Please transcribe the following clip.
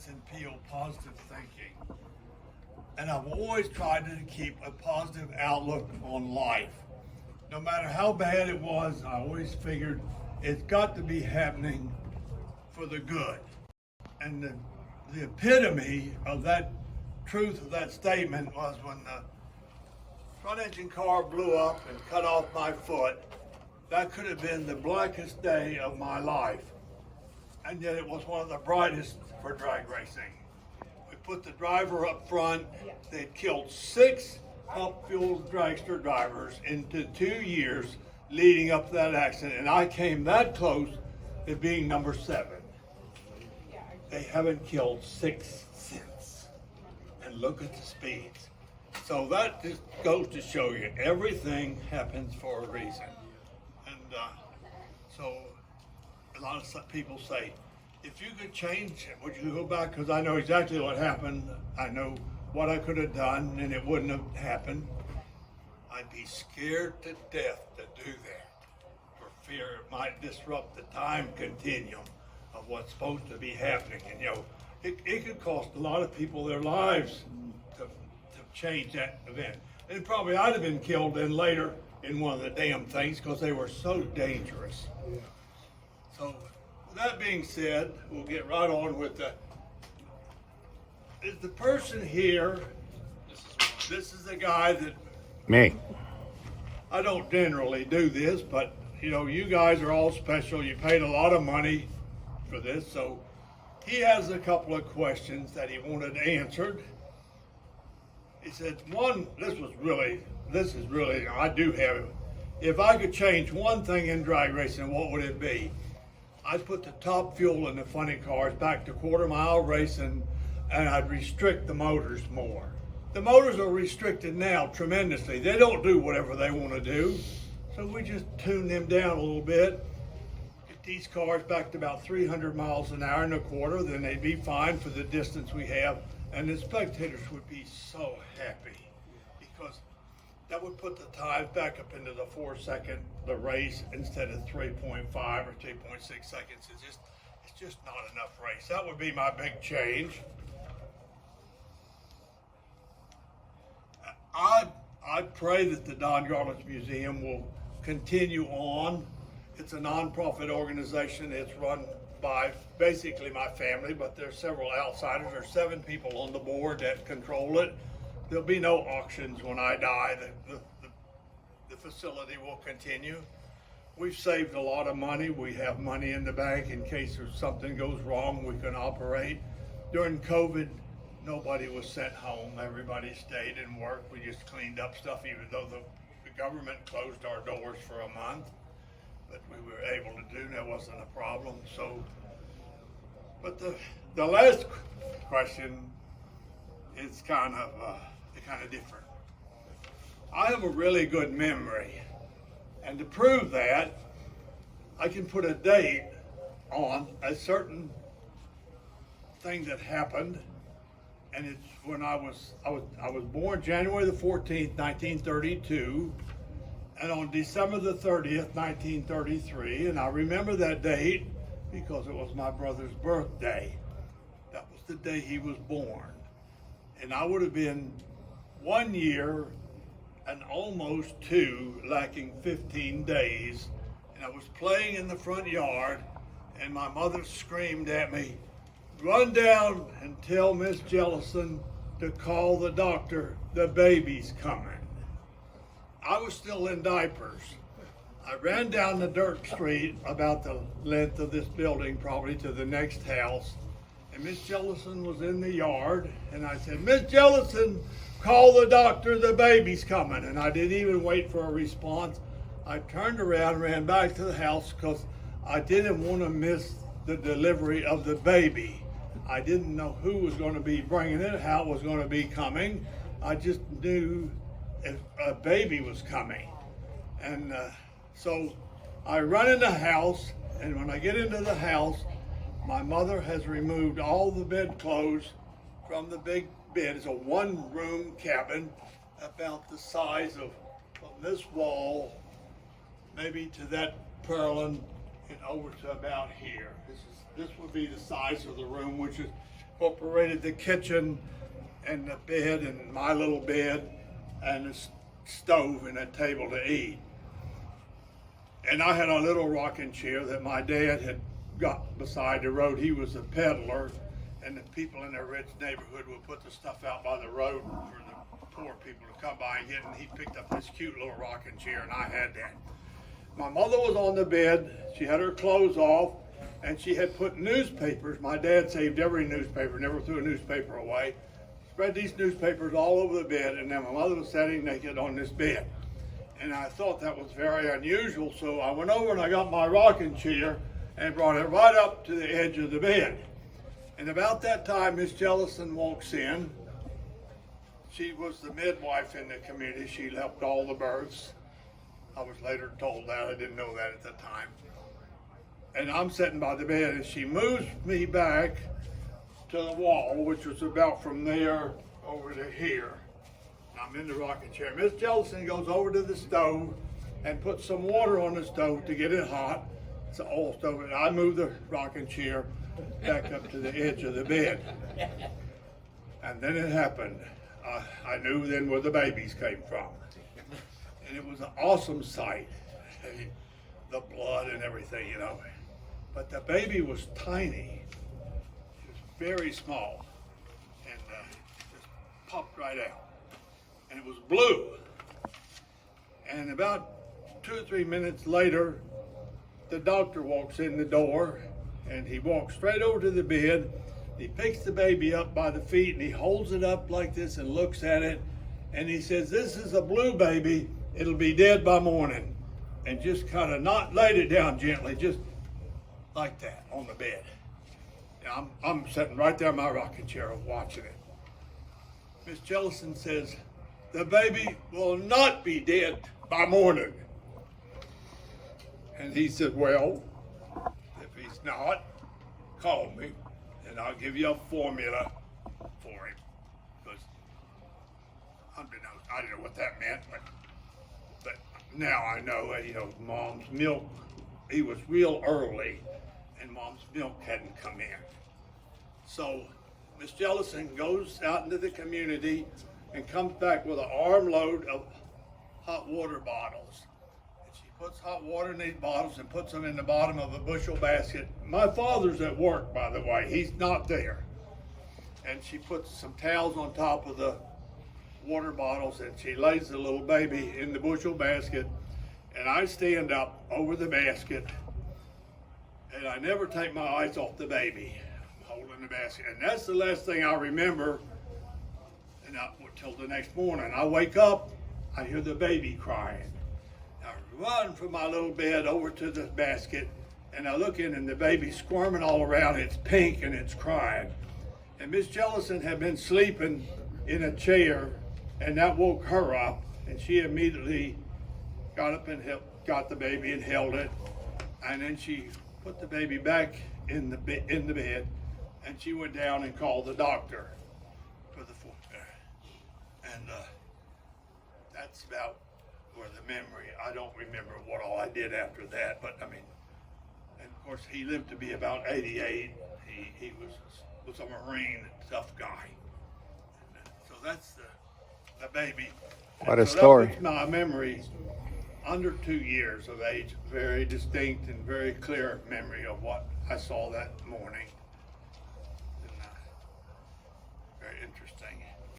instill positive thinking. And I've always tried to keep a positive outlook on life. No matter how bad it was, I always figured it's got to be happening for the good. And the epitome of that truth of that statement was when the front engine car blew up and cut off my foot. That could have been the blackest day of my life. And yet it was one of the brightest for drag racing. We put the driver up front. They'd killed 6 pump-fueled dragster drivers into 2 years leading up to that accident, and I came that close to being number 7. They haven't killed 6 since. And look at the speeds. So that just goes to show you everything happens for a reason. And so a lot of people say, if you could change it, would you go back? Because I know exactly what happened. I know what I could have done, and it wouldn't have happened. I'd be scared to death to do that for fear it might disrupt the time continuum of what's supposed to be happening. And, it could cost a lot of people their lives to change that event. And probably I'd have been killed then later in one of the damn things because they were so dangerous. So, with that being said, we'll get right on with is the person here, this is the guy that... Me. I don't generally do this, but you guys are all special. You paid a lot of money for this, so he has a couple of questions that he wanted answered. He said, this is really, I do have it. If I could change one thing in drag racing, what would it be? I'd put the top fuel in the funny cars back to quarter-mile racing, and I'd restrict the motors more. The motors are restricted now tremendously. They don't do whatever they want to do, so we just tune them down a little bit. Get these cars back to about 300 miles an hour and a quarter, then they'd be fine for the distance we have, and the spectators would be so happy because that would put the time back up into the 4-second the race instead of 3.5 or 2.6 seconds. It's just not enough race. That would be my big change. I pray that the Don Garlits Museum will continue on. It's a nonprofit organization. It's run by basically my family, but there's several outsiders. There's 7 people on the board that control it. There'll be no auctions when I die. The facility will continue. We've saved a lot of money. We have money in the bank in case there's something goes wrong, we can operate. During COVID, nobody was sent home. Everybody stayed and worked. We just cleaned up stuff, even though the government closed our doors for a month. But we were able to do, that wasn't a problem. So, but the last question is kind of different. I have a really good memory, and to prove that, I can put a date on a certain thing that happened, and it's when I was born January the 14th, 1932, and on December the 30th, 1933, and I remember that date because it was my brother's birthday. That was the day he was born, and I would have been 1 year and almost 2, lacking 15 days, and I was playing in the front yard, and my mother screamed at me, "Run down and tell Miss Jellison to call the doctor, the baby's coming." I was still in diapers. I ran down the dirt street about the length of this building, probably to the next house, and Miss Jellison was in the yard, and I said, "Miss Jellison, call the doctor, the baby's coming." And I didn't even wait for a response. I turned around and ran back to the house because I didn't want to miss the delivery of the baby. I didn't know who was going to be bringing it, how it was going to be coming. I just knew if a baby was coming. And so I run in the house, and when I get into the house, my mother has removed all the bedclothes from the big bed. It's a 1-room cabin about the size of from this wall, maybe to that purlin, and over to about here. This would be the size of the room, which is incorporated the kitchen and the bed and my little bed and the stove and a table to eat. And I had a little rocking chair that my dad had got beside the road. He was a peddler, and the people in a rich neighborhood would put the stuff out by the road for the poor people to come by and get, and he picked up this cute little rocking chair, and I had that. My mother was on the bed. She had her clothes off, and she had put newspapers. My dad saved every newspaper, never threw a newspaper away. Spread these newspapers all over the bed, and then my mother was sitting naked on this bed. And I thought that was very unusual, so I went over and I got my rocking chair and brought it right up to the edge of the bed. And about that time, Miss Jellison walks in. She was the midwife in the community. She helped all the births. I was later told that. I didn't know that at the time. And I'm sitting by the bed, and she moves me back to the wall, which was about from there over to here. I'm in the rocking chair. Miss Jellison goes over to the stove and puts some water on the stove to get it hot. It's an oil stove, and I move the rocking chair back up to the edge of the bed. And then it happened. I knew then where the babies came from. And it was an awesome sight. The blood and everything, you know. But the baby was tiny. It was very small. And just popped right out. And it was blue. And about 2 or 3 minutes later, the doctor walks in the door, and he walks straight over to the bed. He picks the baby up by the feet, and he holds it up like this and looks at it, and he says, "This is a blue baby. It'll be dead by morning." And just kind of not laid it down gently, just like that on the bed. And I'm sitting right there in my rocking chair watching it. Miss Jellison says, "The baby will not be dead by morning." And he said, "Well, if he's not, call me and I'll give you a formula for him." Because I didn't know what that meant, but now I know, you know, Mom's milk, he was real early and Mom's milk hadn't come in. So Miss Jellison goes out into the community and comes back with an armload of hot water bottles. And she puts hot water in these bottles and puts them in the bottom of a bushel basket. My father's at work, by the way. He's not there. And she puts some towels on top of the water bottles, and she lays the little baby in the bushel basket. And I stand up over the basket, and I never take my eyes off the baby. I'm holding the basket. And that's the last thing I remember. And until the next morning, I wake up, I hear the baby crying. I run from my little bed over to the basket, and I look in, and the baby's squirming all around. It's pink and it's crying. And Miss Jellison had been sleeping in a chair, and that woke her up, and she immediately got up and got the baby and held it, and then she put the baby back in the bed, and she went down and called the doctor for the and that's about where the memory. I don't remember what all I did after that, but I mean, and of course he lived to be about 88. He was a Marine, tough guy. And so that's the baby. What and a so story! That was my memory. Under 2 years of age, very distinct and very clear memory of what I saw that morning.